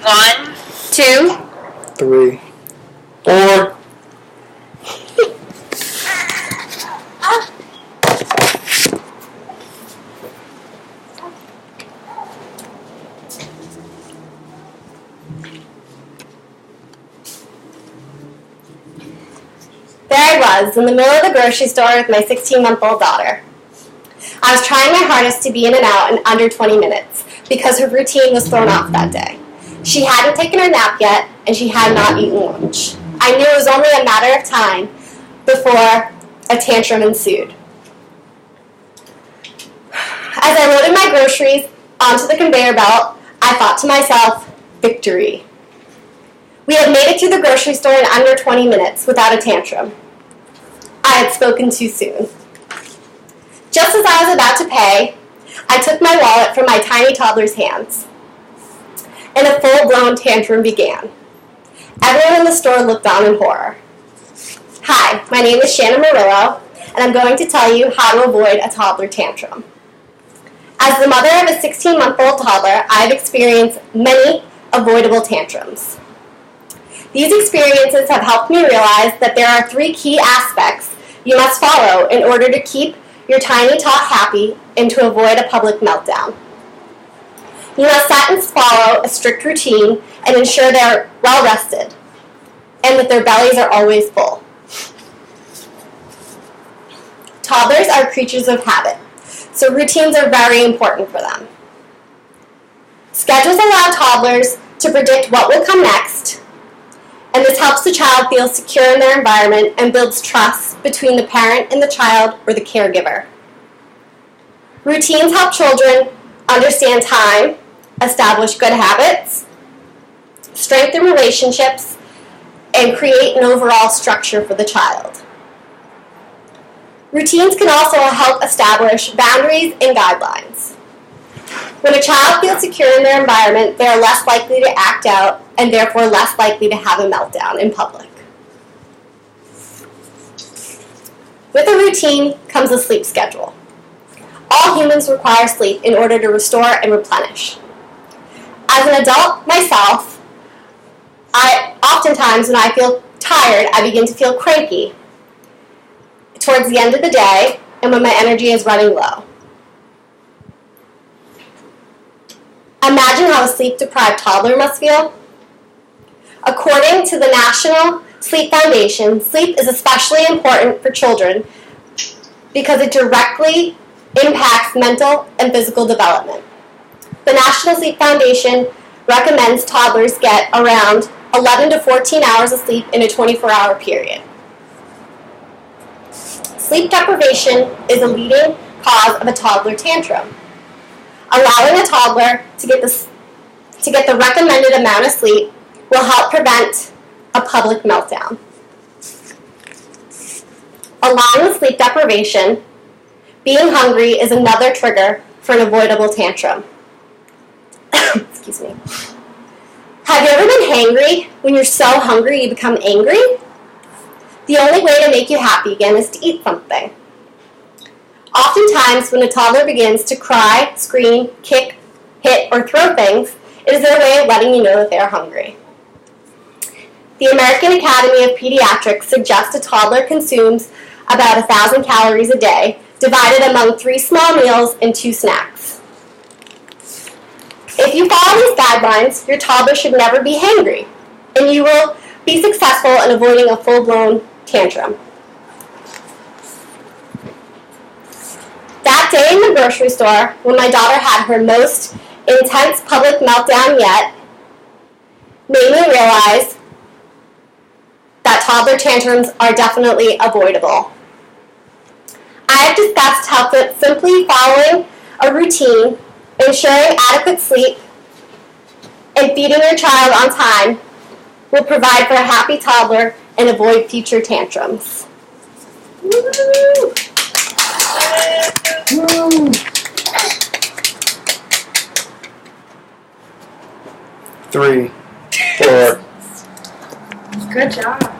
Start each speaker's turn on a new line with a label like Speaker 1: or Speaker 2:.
Speaker 1: 1,
Speaker 2: 2,
Speaker 3: 3, 4.
Speaker 2: There I was, in the middle of the grocery store with my 16-month-old daughter. I was trying my hardest to be in and out in under 20 minutes because her routine was thrown off that day. She hadn't taken her nap yet, and she had not eaten lunch. I knew it was only a matter of time before a tantrum ensued. As I loaded my groceries onto the conveyor belt, I thought to myself, victory. We had made it to the grocery store in under 20 minutes without a tantrum. I had spoken too soon. Just as I was about to pay, I took my wallet from my tiny toddler's hands, and a full-blown tantrum began. Everyone in the store looked on in horror. Hi, my name is Shannon, and I'm going to tell you how to avoid a toddler tantrum. As the mother of a 16-month-old toddler, I have experienced many avoidable tantrums. These experiences have helped me realize that there are 3 key aspects you must follow in order to keep your tiny tot happy and to avoid a public meltdown. You must set and follow a strict routine and ensure they are well rested and that their bellies are always full. Toddlers are creatures of habit, so routines are very important for them. Schedules allow toddlers to predict what will come next, and this helps the child feel secure in their environment and builds trust between the parent and the child or the caregiver. Routines help children understand time, establish good habits, strengthen relationships, and create an overall structure for the child. Routines can also help establish boundaries and guidelines. When a child feels secure in their environment, they are less likely to act out and therefore less likely to have a meltdown in public. With a routine comes a sleep schedule. All humans require sleep in order to restore and replenish. As an adult myself, oftentimes when I feel tired, I begin to feel cranky towards the end of the day and when my energy is running low. Imagine how a sleep-deprived toddler must feel. According to the National Sleep Foundation, sleep is especially important for children because it directly impacts mental and physical development. The National Sleep Foundation recommends toddlers get around 11 to 14 hours of sleep in a 24-hour period. Sleep deprivation is a leading cause of a toddler tantrum. Allowing a toddler to get the recommended amount of sleep will help prevent a public meltdown. Along with sleep deprivation, being hungry is another trigger for an avoidable tantrum. Excuse me. Have you ever been hangry? When you're so hungry you become angry? The only way to make you happy again is to eat something. Oftentimes, when a toddler begins to cry, scream, kick, hit, or throw things, it is their way of letting you know that they are hungry. The American Academy of Pediatrics suggests a toddler consumes about 1,000 calories a day, divided among 3 small meals and 2 snacks. If you follow these guidelines, your toddler should never be hangry, and you will be successful in avoiding a full-blown tantrum. That day in the grocery store, when my daughter had her most intense public meltdown yet, made me realize that toddler tantrums are definitely avoidable. I have discussed how simply following a routine, ensuring adequate sleep, and feeding your child on time will provide for a happy toddler and avoid future tantrums. Woo!
Speaker 3: 3, 4.
Speaker 1: Good job.